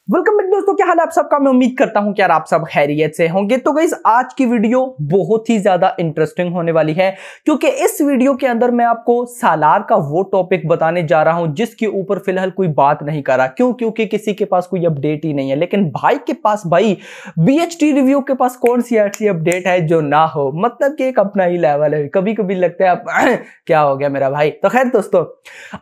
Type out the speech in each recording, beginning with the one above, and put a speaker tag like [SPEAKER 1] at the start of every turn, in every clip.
[SPEAKER 1] Welcome back दोस्तों, क्या हाल है आप सबका। मैं उम्मीद करता हूं कि यार आप सब खैरियत से होंगे। तो गाइस आज की वीडियो बहुत ही ज्यादा इंटरेस्टिंग होने वाली है, क्योंकि इस वीडियो के अंदर मैं आपको सालार का वो टॉपिक बताने जा रहा हूं जिसके ऊपर फिलहाल कोई बात नहीं कर रहा। क्यों? क्योंकि किसी के पास कोई अपडेट ही नहीं है। लेकिन भाई के पास, भाई बीएचटी रिव्यू के पास कौन सी ऐसी अपडेट है जो ना हो। मतलब कि एक अपना ही लेवल है। कभी कभी लगता है आप क्या हो गया मेरा भाई। तो खैर दोस्तों,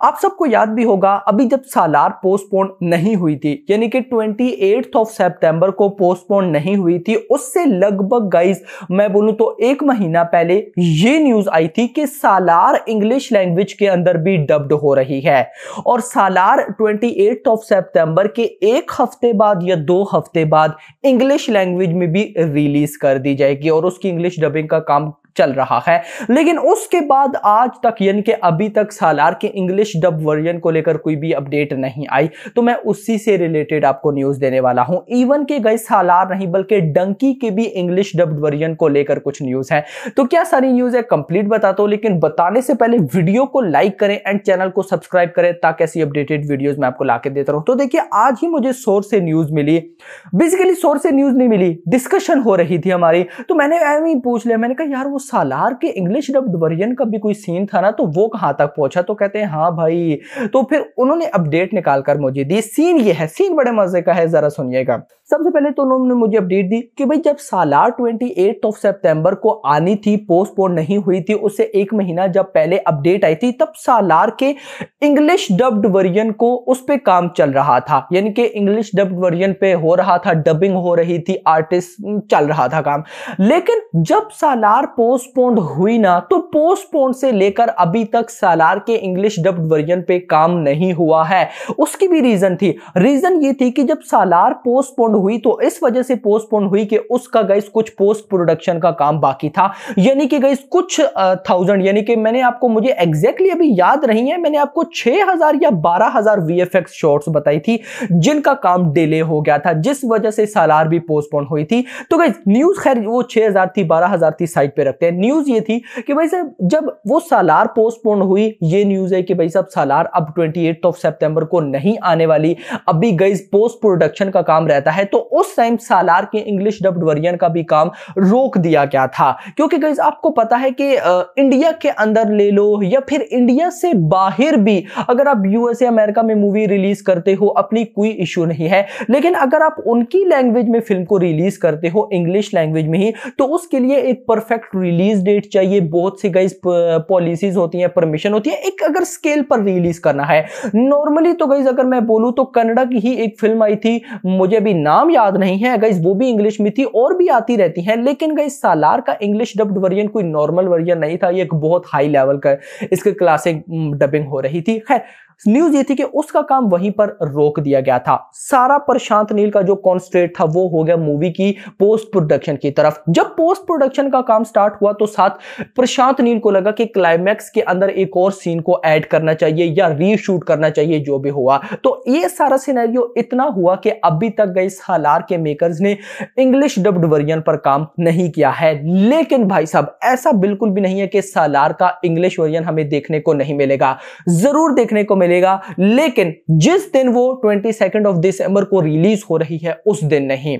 [SPEAKER 1] आप सबको याद भी होगा अभी जब सालार पोस्टपोन नहीं हुई थी, यानी कि 28 सितंबर को पोस्टपोन नहीं हुई थी, उससे लगभग गाइस मैं बोलूं तो एक महीना पहले ये न्यूज आई थी कि सालार इंग्लिश लैंग्वेज के अंदर भी डब्ड हो रही है। और सालार 28 सितंबर के एक हफ्ते बाद या 2 हफ्ते बाद इंग्लिश लैंग्वेज में भी रिलीज कर दी जाएगी और उसकी इंग्लिश डबिंग का काम चल रहा है। लेकिन उसके बाद आज तक, यानी कि अभी तक सालार के इंग्लिश डब वर्जन को लेकर कोई भी अपडेट नहीं आई। तो मैं उसी से रिलेटेड आपको न्यूज देने वाला हूं। इवन के गई सालार नहीं बल्कि डंकी के भी इंग्लिश डब वर्जन को लेकर कुछ न्यूज है। तो क्या सारी न्यूज है कंप्लीट बताता हूं, लेकिन बताने से पहले वीडियो को लाइक करें एंड चैनल को सब्सक्राइब करें ताकि ऐसी अपडेटेड वीडियोस मैं आपको लाके देता रहूं। तो देखिए, आज ही मुझे सोर्स से न्यूज मिली। बेसिकली सोर्स से न्यूज नहीं मिली, डिस्कशन हो रही थी हमारी। तो मैंने ऐਵੇਂ ही पूछ लिया, मैंने कहा यार वो सालार के इंग्लिश डब्ड वर्जन का भी कोई सीन था ना, तो वो कहां तक पहुंचा। तो कहते हैं हाँ भाई। तो फिर उन्होंने अपडेट निकालकर मुझे दी। सीन ये है, सीन बड़े मजे का है, जरा सुनिएगा। सबसे पहले तो उन्होंने मुझे अपडेट दी कि भाई जब सालार 28 सितंबर को आनी थी, पोस्टपोन नहीं हुई थी, उससे एक महीना जब पहले अपडेट आई थी, तब सालार के इंग्लिश डब्ड वर्जन को उस पे काम चल रहा था। यानी कि इंग्लिश डब्ड वर्जन पे हो रहा था, डबिंग हो रही थी, आर्टिस्ट चल रहा था काम। लेकिन जब सालार पोस्टपोन हुई ना, तो पोस्टपोन से लेकर अभी तक सालार के इंग्लिश डब्ड वर्जन पे काम नहीं हुआ है। उसकी भी रीजन थी। रीजन ये थी कि जब सालार पोस्टपोन हुई तो इस वजह से पोस्टपोन हुई कि उसका गाइस कुछ पोस्ट प्रोडक्शन का काम बाकी था। यानी कि गाइस कुछ 1000, यानी कि मैंने आपको, मुझे एग्जैक्टली अभी याद नहीं है, मैंने आपको 6000 या 12000 वीएफएक्स शॉट्स बताई थी जिनका काम डिले हो गया था, जिस वजह से सालार भी पोस्टपोन हुई थी। तो गाइस न्यूज खैर वो 6000 थी, 12000 थी, साइड पे रखते हैं। न्यूज ये थी कि भाई साहब जब वो सालार पोस्टपोन हुई, ये न्यूज है कि भाई साहब सालार अब 28 सितंबर को नहीं आने वाली, अभी गाइस पोस्ट प्रोडक्शन का काम रहता है। तो उस टाइम सालार के इंग्लिश डब्ड वर्जन का भी काम रोक दिया गया था, क्योंकि गाइस आपको पता है कि इंडिया के अंदर ले लो या फिर इंडिया से बाहर भी अगर आप यूएसए अमेरिका में मूवी रिलीज करते हो, अपनी कोई इश्यू नहीं है। लेकिन अगर आप उनकी लैंग्वेज में फिल्म को रिलीज करते हो, इंग्लिश लैंग्वेज में ही, तो उसके लिए एक परफेक्ट रिलीज डेट चाहिए। बहुत सी गाइस पॉलिसीज होती हैं, परमिशन होती है, एक अगर स्केल पर रिलीज करना है। नॉर्मली तो गाइस अगर मैं बोलूं तो कन्नड़ा की ही एक फिल्म आई थी, मुझे भी नाम याद नहीं है गाइस, वो भी इंग्लिश में थी, और भी आती रहती हैं। लेकिन गाइस सालार का इंग्लिश डब्ड वर्जन कोई नॉर्मल वर्जन नहीं था, ये एक बहुत हाई लेवल का इसके क्लासिक डबिंग हो रही थी। खैर न्यूज ये थी कि उसका काम वहीं पर रोक दिया गया था। सारा प्रशांत नील का जो कॉन्सेंट्रेट था वो हो गया मूवी की पोस्ट प्रोडक्शन की तरफ। जब पोस्ट प्रोडक्शन का काम स्टार्ट हुआ तो साथ प्रशांत नील को लगा कि क्लाइमैक्स के अंदर एक और सीन को ऐड करना चाहिए या रीशूट करना चाहिए, जो भी हुआ। तो ये सारा सिनेरियो इतना हुआ कि अभी तक गई सालार के मेकर्स ने इंग्लिश डब्ड वर्जन पर काम नहीं किया है। लेकिन भाई साहब ऐसा बिल्कुल भी नहीं है कि सालार का इंग्लिश वर्जन हमें देखने को नहीं मिलेगा, जरूर देखने को मिलेगा। लेकिन जिस दिन वो 22 दिसंबर को रिलीज हो रही है उस दिन नहीं,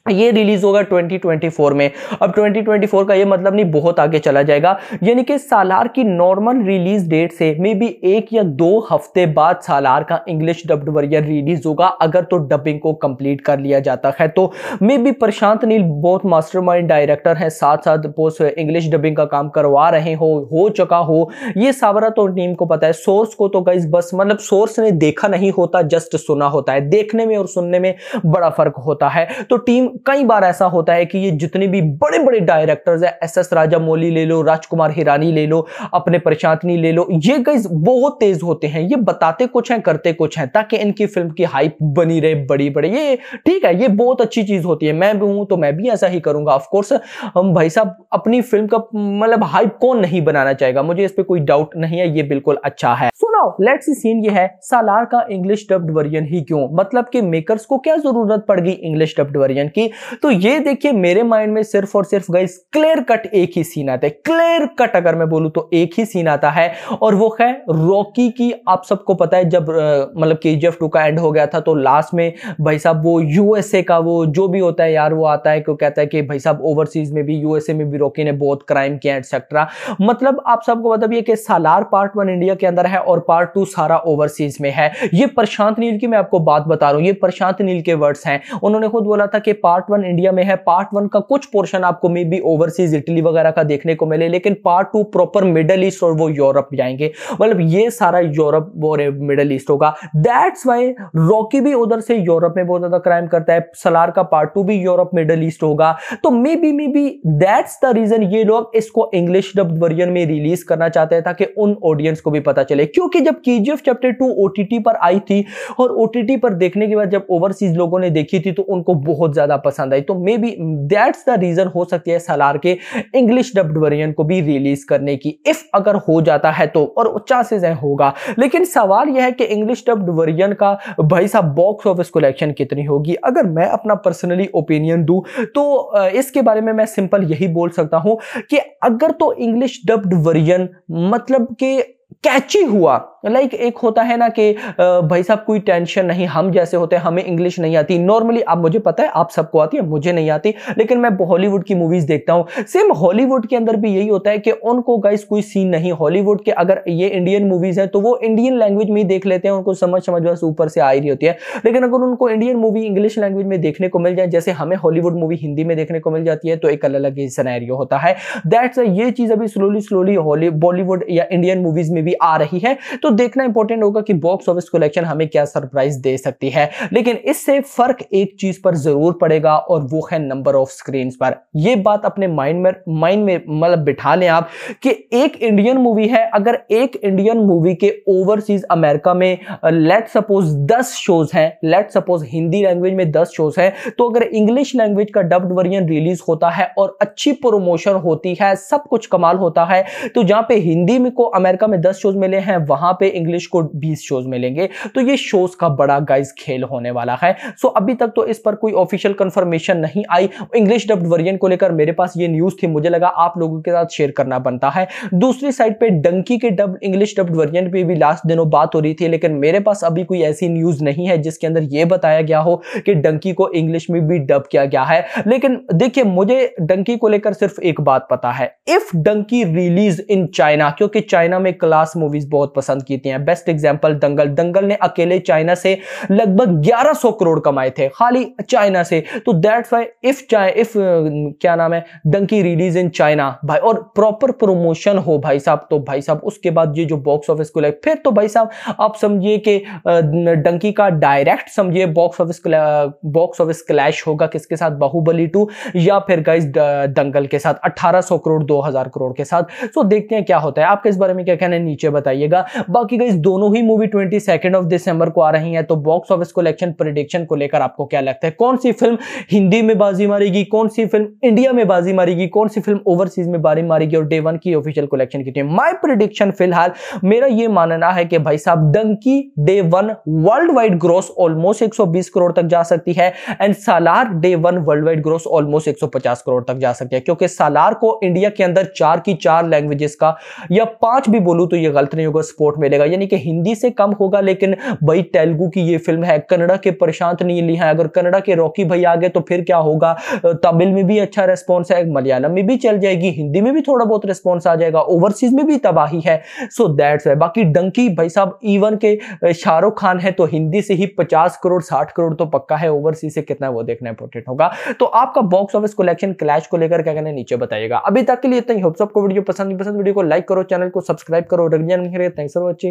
[SPEAKER 1] ये रिलीज होगा 2024 में। अब 2024 का ये मतलब नहीं बहुत आगे चला जाएगा, यानी कि सालार की नॉर्मल रिलीज डेट से मे बी 1 या 2 हफ्ते बाद सालार का इंग्लिश डब्ड वर्जन रिलीज होगा। अगर तो डबिंग को कंप्लीट कर लिया जाता है तो मे बी प्रशांत नील बहुत मास्टरमाइंड डायरेक्टर हैं, साथ साथ पोस्ट इंग्लिश डबिंग का काम करवा रहे हो चुका हो, ये सारा तो टीम को पता है। सोर्स को तो गाइस बस मतलब सोर्स ने देखा नहीं होता, जस्ट सुना होता है। देखने में और सुनने में बड़ा फर्क होता है। तो टीम कई बार ऐसा होता है कि ये जितने भी बड़े बड़े डायरेक्टर्स हैं, एसएस राजामौली ले लो, राजकुमार हिरानी ले लो, अपने प्रशांत नील ले लो, ये गाइस बहुत तेज होते हैं। ये बताते कुछ हैं करते कुछ हैं ताकि इनकी फिल्म की हाइप बनी रहे बड़ी बड़ी। ये ठीक है, ये बहुत अच्छी चीज होती है। मैं भी हूं तो मैं भी ऐसा ही करूंगा। ऑफ कोर्स हम भाई साहब अपनी फिल्म का मतलब हाइप कौन नहीं बनाना चाहेगा, मुझे इस पे कोई डाउट नहीं है, ये बिल्कुल अच्छा है। सुनाओ लेट्स सी सीन ये है, सालार का इंग्लिश डब्ड वर्जन ही क्यों, मतलब कि मेकर्स को क्या जरूरत पड़ गई इंग्लिश डब्ड वर्जन वरियन की। तो ये देखिए मेरे माइंड में सिर्फ और सिर्फ गाइस क्लियर कट एक ही सीन आता है, क्लियर कट अगर मैं बोलूं तो एक ही सीन आता है, और वो है रॉकी की। आप सबको पता है जब मतलब KGF 2 का एंड हो गया था तो लास्ट में भाई साहब वो यूएसए का वो जो भी होता है यार वो आता है, क्यों कहता है कि भाई साहब ओवरसीज में भी यूएसए में भी रॉकी ने बहुत क्राइम किया एटसेट्रा। मतलब आप सबको पता भी है कि सालार पार्ट 1 इंडिया के अंदर है और पार्ट 2 सारा ओवरसीज में है। ये प्रशांत नील की मैं आपको बात बता रहा हूं, ये प्रशांत नील के वर्ड्स हैं। उन्होंने खुद बोला था कि पार्ट 1 इंडिया में है, पार्ट 1 का कुछ पोर्शन आपको मे बी ओवरसीज इटली वगैरह का देखने को मिले, लेकिन पार्ट 2 प्रॉपर मिडल ईस्ट और वो यूरोप जाएंगे। मतलब ये सारा यूरोप और मिडल ईस्ट होगा। दैट्स व्हाई रॉकी भी उधर से यूरोप में बहुत ज्यादा क्राइम करता है। सालार का पार्ट 2 भी यूरोप मिडल ईस्ट होगा। तो maybe that's the reason ये लोग इसको इंग्लिश डब्ड वर्जन में रिलीज करना चाहते हैं ताकि उन ऑडियंस को भी पता चले। क्योंकि जब KGF चैप्टर 2 OTT पर आई थी और OTT पर देखने के बाद जब ओवरसीज लोगों ने देखी थी तो उनको बहुत ज्यादा पसंद आई। तो maybe that's the reason हो सकती है सालार के इंग्लिश डब्ड वर्जन को भी रिलीज करने की, इफ अगर हो जाता है तो, और चांसेस है होगा। लेकिन सवाल यह है कि इंग्लिश डब्ड वर्जन का भाई साहब बॉक्स ऑफिस कलेक्शन कितनी होगी। अगर मैं अपना पर्सनली ओपिनियन दूं तो इसके बारे में मैं सिंपल यही बोल सकता हूं कि अगर तो इंग्लिश डब्ड वर्जन मतलब कि कैची हुआ, लाइक एक होता है ना कि भाई साहब कोई टेंशन नहीं, हम जैसे होते हैं हमें इंग्लिश नहीं आती नॉर्मली, आप मुझे पता है आप सबको आती है, मुझे नहीं आती, लेकिन मैं हॉलीवुड की मूवीज देखता हूं। सेम हॉलीवुड के अंदर भी यही होता है कि उनको गाइस कोई सीन नहीं हॉलीवुड के, अगर ये इंडियन मूवीज है तो वो इंडियन लैंग्वेज में ही देख लेते हैं, उनको समझ बस ऊपर से आ रही होती है। लेकिन अगर उनको इंडियन मूवी इंग्लिश लैंग्वेज में देखने को मिल जाए, जैसे हमें हॉलीवुड मूवी हिंदी में देखने को मिल जाती है, तो एक अलग ही सिनेरियो होता है। दैट्स ये चीज अभी स्लोली बॉलीवुड या इंडियन मूवीज में भी आ रही है। तो देखना इंपॉर्टेंट होगा कि बॉक्स ऑफिस कलेक्शन हमें क्या सरप्राइज दे सकती है। लेकिन इससे फर्क एक चीज पर जरूर पड़ेगा और वो है नंबर ऑफ स्क्रीन्स पर। यह बात अपने माइंड में मतलब बिठा लें आप कि एक इंडियन मूवी है, अगर एक इंडियन मूवी के ओवरसीज अमेरिका में लेट सपोज 10 शोज हैं, लेट सपोज हिंदी लैंग्वेज में 10 शोज हैं, तो अगर इंग्लिश लैंग्वेज का डब्ड वर्जन रिलीज होता है और अच्छी प्रमोशन होती है, सब कुछ कमाल होता है, तो जहां पे हिंदी में को अमेरिका में 10 शोज मिले हैं वहां पे इंग्लिश को 20 शोज मिलेंगे। तो ये शोज का बड़ा गाइस खेल होने वाला है। सो अभी तक तो इस पर कोई ऑफिशियल कंफर्मेशन नहीं आई इंग्लिश डब्ड वर्जन को लेकर। मेरे पास ये न्यूज थी, मुझे लगा आप लोगों के साथ शेयर करना बनता है। दूसरी साइड पे डंकी के डब्ड इंग्लिश डब्ड वर्जन पे भी लास्ट दिनों बात हो रही थी, लेकिन मेरे पास अभी कोई ऐसी न्यूज नहीं है जिसके अंदर यह बताया गया हो कि डंकी को इंग्लिश में भी डब किया गया है। लेकिन देखिए मुझे डंकी को लेकर सिर्फ एक बात पता है, if Dunki release in China, क्योंकि चाइना में क्लास मूवीज बहुत पसंद की थी। बेस्ट एग्जांपल दंगल ने अकेले चाइना से लगभग 1100 करोड़ कमाए थे खाली चाइना से। तो दैट्स व्हाई इफ क्या नाम है डंकी रिलीज इन चाइना भाई और प्रॉपर प्रमोशन हो भाई साहब, तो भाई साहब उसके बाद ये जो बॉक्स ऑफिस को फिर तो भाई साहब आप समझिए कि डंकी का डायरेक्ट समझिए बॉक्स ऑफिस क्लैश होगा किसके साथ, बाहुबली 2 या फिर गाइस दंगल के साथ 1800 करोड़ 2000 करोड़ के साथ। सो देखते हैं क्या होता है। आपके इस बारे में क्या कहना है नीचे बताइएगा। बाकी गाइस दोनों ही मूवी 22 दिसंबर को आ रही है, तो बॉक्स ऑफिस कलेक्शन प्रेडिक्शन को लेकर आपको क्या लगता है, कौन सी फिल्म हिंदी में बाजी मारेगी, कौन सी फिल्म इंडिया में बाजी मारेगी, कौन सी फिल्म ओवरसीज में बाजी मारेगी और डे 1 की ऑफिशियल कलेक्शन की टीम। माय प्रेडिक्शन फिलहाल मेरा यह मानना है कि भाई साहब Dunki day 1 worldwide gross almost 120 crore तक जा सकती है and Salaar day 1 worldwide gross almost 150 crore तक जा सकती है, क्योंकि सालार को इंडिया के अंदर 4 की 4 लैंग्वेजेस का या 5 भी बोलूं तो ये गलत नहीं होगा सपोर्ट मिलेगा, यानी कि हिंदी से कम होगा। लेकिन भाई तेलुगु की ये फिल्म है, कन्नड़ा के प्रशांत नील है, अगर कन्नड़ा के रॉकी भाई आ गए तो फिर क्या होगा, तमिल में भी अच्छा रेस्पॉन्स है, मलयालम में भी चल जाएगी, हिंदी में भी थोड़ा बहुत रेस्पॉन्स आ जाएगा, ओवरसीज में भी तबाही है। So that's why. बाकी डंकी भाई साहब इवन के शाहरुख खान है तो हिंदी से ही 50 करोड़ 60 करोड़ तो पक्का है, ओवरसीज से कितना वो देखना इंपॉर्टेंट होगा। तो आपका बॉक्स ऑफिस कलेक्शन क्लैश को लेकर क्या कहना है नीचे बताइएगा। अभी तक के लिए इतना ही। होप सबको वीडियो पसंद वीडियो को लाइक करो, चैनल को सब्सक्राइब करो। Thanks for watching.